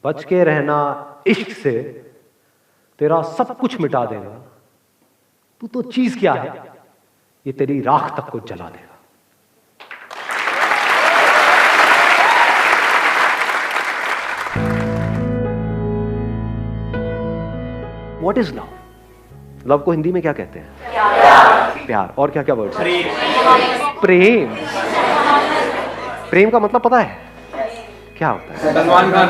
बच के रहना इश्क से, तेरा सब कुछ मिटा देगा। तू तो चीज क्या है, ये तेरी राख तक को जला देगा। What is love? लव को हिंदी में क्या कहते हैं? प्यार। और क्या क्या वर्ड? प्रेम। प्रेम का मतलब पता है क्या होता है? सलमान खान।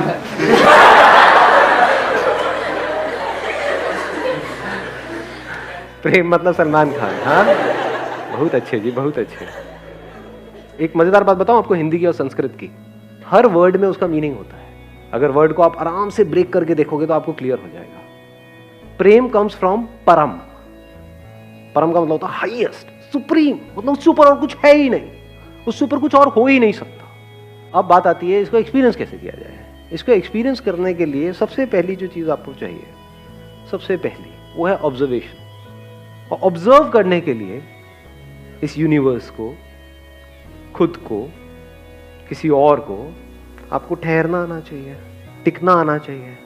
प्रेम मतलब सलमान खान। हाँ, बहुत अच्छे जी, बहुत अच्छे। एक मजेदार बात बताऊं आपको हिंदी की और संस्कृत की, हर वर्ड में उसका मीनिंग होता है। अगर वर्ड को आप आराम से ब्रेक करके देखोगे तो आपको क्लियर हो जाएगा। प्रेम कम्स फ्रॉम परम। परम का मतलब होता है हाईएस्ट, सुप्रीम, मतलब उससे ऊपर और कुछ है ही नहीं, उससे ऊपर कुछ और हो ही नहीं सकता। अब बात आती है इसको एक्सपीरियंस कैसे किया जाए। इसको एक्सपीरियंस करने के लिए सबसे पहली जो चीज आपको चाहिए, सबसे पहली वो है ऑब्जर्वेशन। और ऑब्जर्व करने के लिए इस यूनिवर्स को, खुद को, किसी और को, आपको ठहरना आना चाहिए, टिकना आना चाहिए।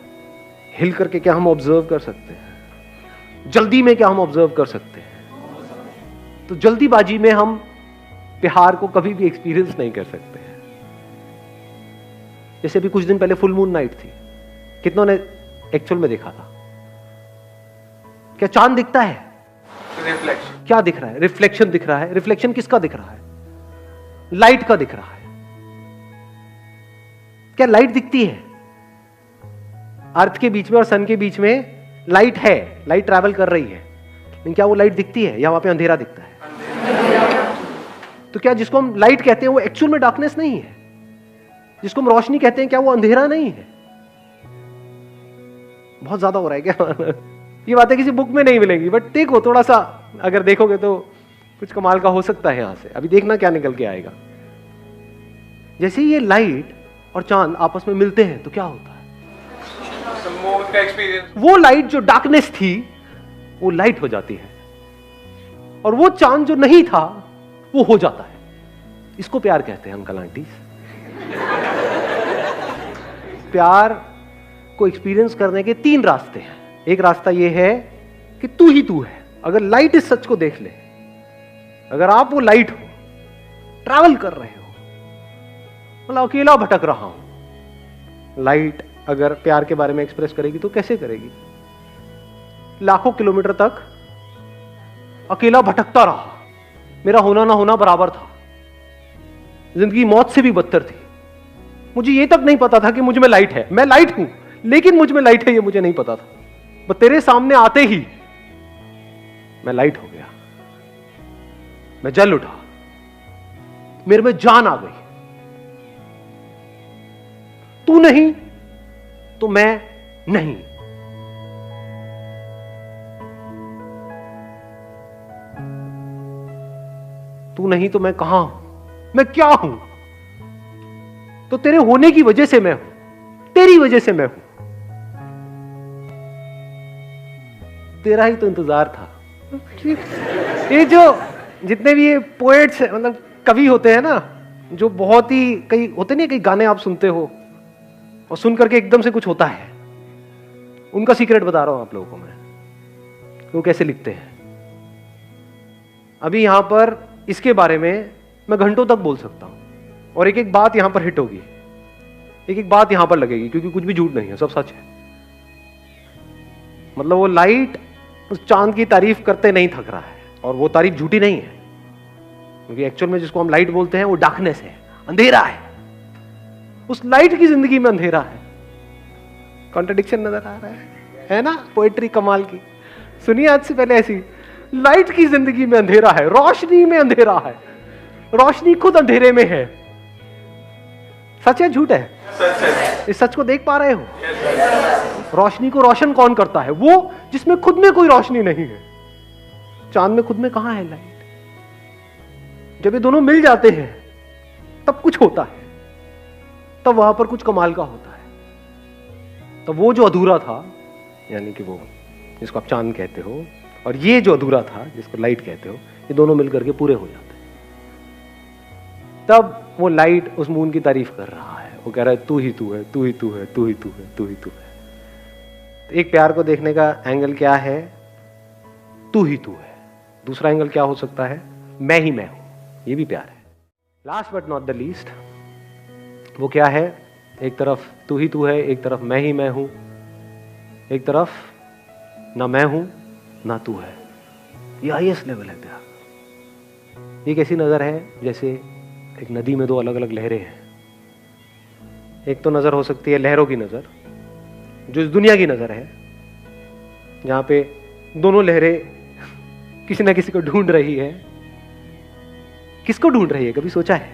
हिल करके क्या हम ऑब्जर्व कर सकते हैं? जल्दी में क्या हम ऑब्जर्व कर सकते हैं? तो जल्दीबाजी में हम प्यार को कभी भी एक्सपीरियंस नहीं कर सकते हैं। जैसे अभी कुछ दिन पहले फुल मून नाइट थी, कितनों ने एक्चुअल में देखा था? क्या चांद दिखता है? रिफ्लेक्शन। क्या दिख रहा है? रिफ्लेक्शन दिख रहा है। रिफ्लेक्शन किसका दिख रहा है? लाइट का दिख रहा है। क्या लाइट दिखती है? अर्थ के बीच में और सन के बीच में लाइट है, लाइट ट्रैवल कर रही है, लेकिन क्या वो लाइट दिखती है या वहां पे अंधेरा दिखता है? तो क्या जिसको हम लाइट कहते हैं वो एक्चुअल में डार्कनेस नहीं है? जिसको हम रोशनी कहते हैं क्या वो अंधेरा नहीं है? बहुत ज्यादा हो रहा है क्या? ये बातें किसी बुक में नहीं मिलेंगी, बट देखो थोड़ा सा अगर देखोगे तो कुछ कमाल का हो सकता है यहां से। अभी देखना क्या निकल के आएगा। जैसे ये लाइट और चांद आपस में मिलते हैं तो क्या होता है? वो लाइट जो डार्कनेस थी वो लाइट हो जाती है, और वो चांद जो नहीं था वो हो जाता है। इसको प्यार कहते हैं अंकल आंटी। प्यार को एक्सपीरियंस करने के 3 रास्ते हैं। एक रास्ता ये है कि तू ही तू है। अगर लाइट इस सच को देख ले, अगर आप वो लाइट हो, ट्रैवल कर रहे हो, मतलब अकेला भटक रहा हूं। लाइट अगर प्यार के बारे में एक्सप्रेस करेगी तो कैसे करेगी? लाखों किलोमीटर तक अकेला भटकता रहा, मेरा होना ना होना बराबर था, जिंदगी मौत से भी बदतर थी। मुझे ये तक नहीं पता था कि मुझ में लाइट है। मैं लाइट हूं लेकिन मुझ में लाइट है ये मुझे नहीं पता था। बस तेरे सामने आते ही मैं लाइट हो गया, मैं जल उठा, मेरे में जान आ गई। तू नहीं तो मैं नहीं। तू नहीं तो मैं कहां हूं? मैं क्या हूं? तो तेरे होने की वजह से मैं हूं, तेरी वजह से मैं हूं। तेरा ही तो इंतजार था। ये जो जितने भी ये पोएट्स मतलब कवि होते हैं ना, जो बहुत ही कई होते नहीं, कई गाने आप सुनते हो और सुन करके एकदम से कुछ होता है, उनका सीक्रेट बता रहा हूं आप लोगों को मैं, वो कैसे लिखते हैं। अभी यहां पर इसके बारे में मैं घंटों तक बोल सकता हूं, और एक एक बात यहां पर हिट होगी, एक एक बात यहां पर लगेगी, क्योंकि कुछ भी झूठ नहीं है, सब सच है। मतलब वो लाइट उस चांद की तारीफ करते नहीं थक रहा है, और वो तारीफ झूठी नहीं है, क्योंकि एक्चुअल में जिसको हम लाइट बोलते हैं वो डार्कनेस है, अंधेरा है। उस लाइट की जिंदगी में अंधेरा है। कॉन्ट्रडिक्शन नजर आ रहा है ना? पोएट्री कमाल की। सुनिए आज से पहले ऐसी, लाइट की जिंदगी में अंधेरा है, रोशनी में अंधेरा है, रोशनी खुद अंधेरे में है। सच है झूठ है? सच है। इस सच को देख पा रहे हो? रोशनी को रोशन कौन करता है? वो जिसमें खुद में कोई रोशनी नहीं है। चांद में खुद में कहां है लाइट? जब ये दोनों मिल जाते हैं तब कुछ होता है, तब वहां पर कुछ कमाल का होता है। तब वो जो अधूरा था, यानी कि वो जिसको आप चांद कहते हो, और ये जो अधूरा था जिसको लाइट कहते हो, ये दोनों मिलकर के पूरे हो जाते हैं। तब वो लाइट उस मून की तारीफ कर रहा है, वो कह रहा है तू ही तू है, तू ही तू है, तू ही तू है, तू ही तू है। तो एक प्यार को देखने का एंगल क्या है? तू ही तू है। दूसरा एंगल क्या हो सकता है? मैं ही मैं हूं, ये भी प्यार है। Last but not the least, वो क्या है? एक तरफ तू ही तू है, एक तरफ मैं ही मैं हूं, एक तरफ ना मैं हूं ना तू है। ये हाईएस्ट लेवल है प्यार। ये कैसी नजर है? जैसे एक नदी में दो अलग अलग लहरें हैं। एक तो नजर हो सकती है लहरों की नजर, जो इस दुनिया की नजर है, जहां पे दोनों लहरें किसी ना किसी को ढूंढ रही है। किसको ढूंढ रही है? कभी सोचा है?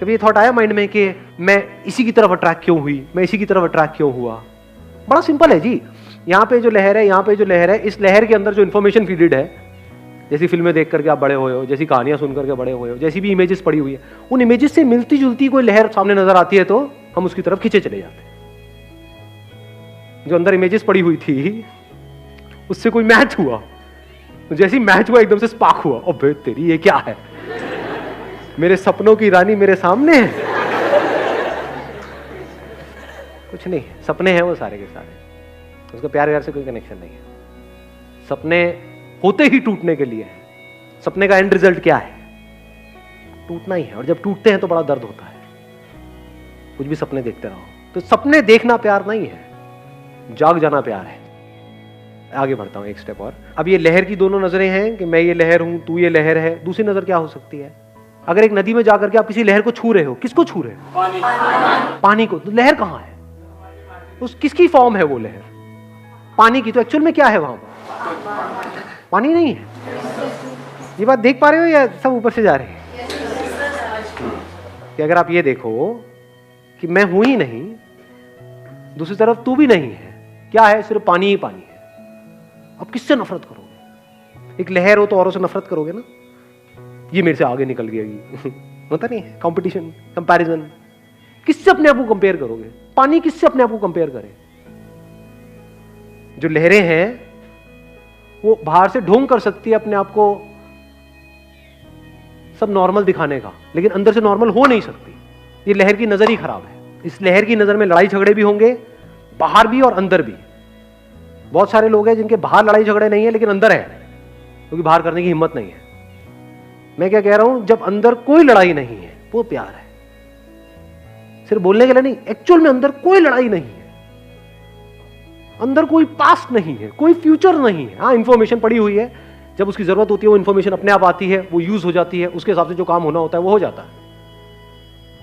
कभी ये थॉट आया माइंड में कि मैं इसी की तरफ अट्रैक्ट क्यों हुई, मैं इसी की तरफ अट्रैक्ट क्यों हुआ? बड़ा सिंपल है जी। यहाँ पे जो लहर है, यहाँ पे जो लहर है, इस लहर के अंदर जो इन्फॉर्मेशन फीडेड है, जैसी फिल्में देख करके आप बड़े हुए हो, जैसी कहानियां सुन करके बड़े हुए हो, जैसी भी इमेजेस पड़ी हुई है, उन इमेजेस से मिलती जुलती कोई लहर सामने नजर आती है तो हम उसकी तरफ खींचे चले जाते हैं। जो अंदर इमेजेस पड़ी हुई थी उससे कोई मैच हुआ, जैसी मैच हुआ एकदम से स्पार्क हुआ, अबे तेरी ये क्या है, मेरे सपनों की रानी मेरे सामने है। कुछ नहीं, सपने हैं वो सारे के सारे, उसका प्यार व्यार से कोई कनेक्शन नहीं है। सपने होते ही टूटने के लिए है। सपने का एंड रिजल्ट क्या है? टूटना ही है, और जब टूटते हैं तो बड़ा दर्द होता है। कुछ भी सपने देखते रहो, तो सपने देखना प्यार नहीं है, जाग जाना प्यार है। आगे बढ़ता हूं एक स्टेप और। अब ये लहर की दोनों नजरें हैं कि मैं ये लहर हूं, तू ये लहर है। दूसरी नजर क्या हो सकती है? अगर एक नदी में जाकर के आप किसी लहर को छू रहे हो, किसको छू रहे हो? पानी को। तो लहर कहां है? उस किसकी फॉर्म है वो लहर? पानी की। तो एक्चुअल में क्या है वहां? पानी नहीं है। ये बात देख पा रहे हो या सब ऊपर से जा रहे हैं? कि अगर आप ये देखो कि मैं हूं ही नहीं, दूसरी तरफ तू भी नहीं है, क्या है? सिर्फ पानी ही पानी है। अब किससे नफरत करोगे? एक लहर हो तो औरों से नफरत करोगे ना, ये मेरे से आगे निकल गई। होता नहीं है कंपटीशन, कंपैरिजन। किससे अपने आप को कंपेयर करोगे? पानी किससे अपने आप को कंपेयर करे? जो लहरें हैं वो बाहर से ढोंग कर सकती है अपने आप को सब नॉर्मल दिखाने का, लेकिन अंदर से नॉर्मल हो नहीं सकती। ये लहर की नजर ही खराब है। इस लहर की नजर में लड़ाई झगड़े भी होंगे, बाहर भी और अंदर भी। बहुत सारे लोग हैं जिनके बाहर लड़ाई झगड़े नहीं है लेकिन अंदर है, क्योंकि बाहर करने की हिम्मत नहीं है। मैं क्या कह रहा हूं? जब अंदर कोई लड़ाई नहीं है वो प्यार है। सिर्फ बोलने के लिए नहीं, एक्चुअल में अंदर कोई लड़ाई नहीं है, अंदर कोई पास्ट नहीं है, कोई फ्यूचर नहीं है। हाँ, इंफॉर्मेशन पड़ी हुई है, जब उसकी जरूरत होती है वो इंफॉर्मेशन अपने आप आती है, वो यूज हो जाती है, उसके हिसाब से जो काम होना होता है वो हो जाता है।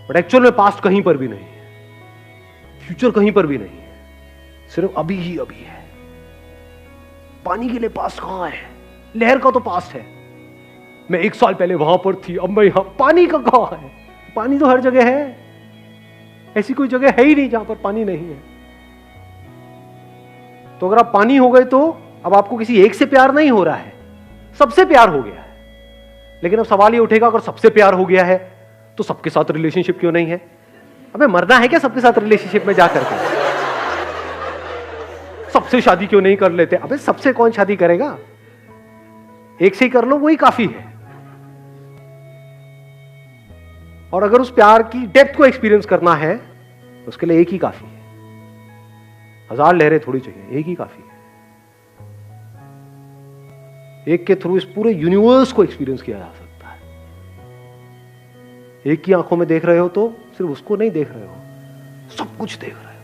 बट एक्चुअल में पास्ट कहीं पर भी नहीं है, फ्यूचर कहीं पर भी नहीं है, सिर्फ अभी ही अभी है। पानी के लिए पास्ट कहां है? लहर का तो पास्ट है, मैं 1 साल पहले वहां पर थी, अब मैं यहां। पानी का कहां है? पानी तो हर जगह है, ऐसी कोई जगह है ही नहीं जहां पर पानी नहीं है। तो अगर आप पानी हो गए तो अब आपको किसी एक से प्यार नहीं हो रहा है, सबसे प्यार हो गया है। लेकिन अब सवाल ये उठेगा, अगर सबसे प्यार हो गया है तो सबके साथ रिलेशनशिप क्यों नहीं है? अबे मरना है क्या सबके साथ रिलेशनशिप में जाकर के? सबसे शादी क्यों नहीं कर लेते? अबे सबसे कौन शादी करेगा? एक से ही कर लो, वही काफी है। और अगर उस प्यार की डेप्थ को एक्सपीरियंस करना है तो उसके लिए एक ही काफी है, 1000 लहरें थोड़ी चाहिए, एक ही काफी है। एक के थ्रू इस पूरे यूनिवर्स को एक्सपीरियंस किया जा सकता है। एक की आंखों में देख रहे हो तो सिर्फ उसको नहीं देख रहे हो, सब कुछ देख रहे हो।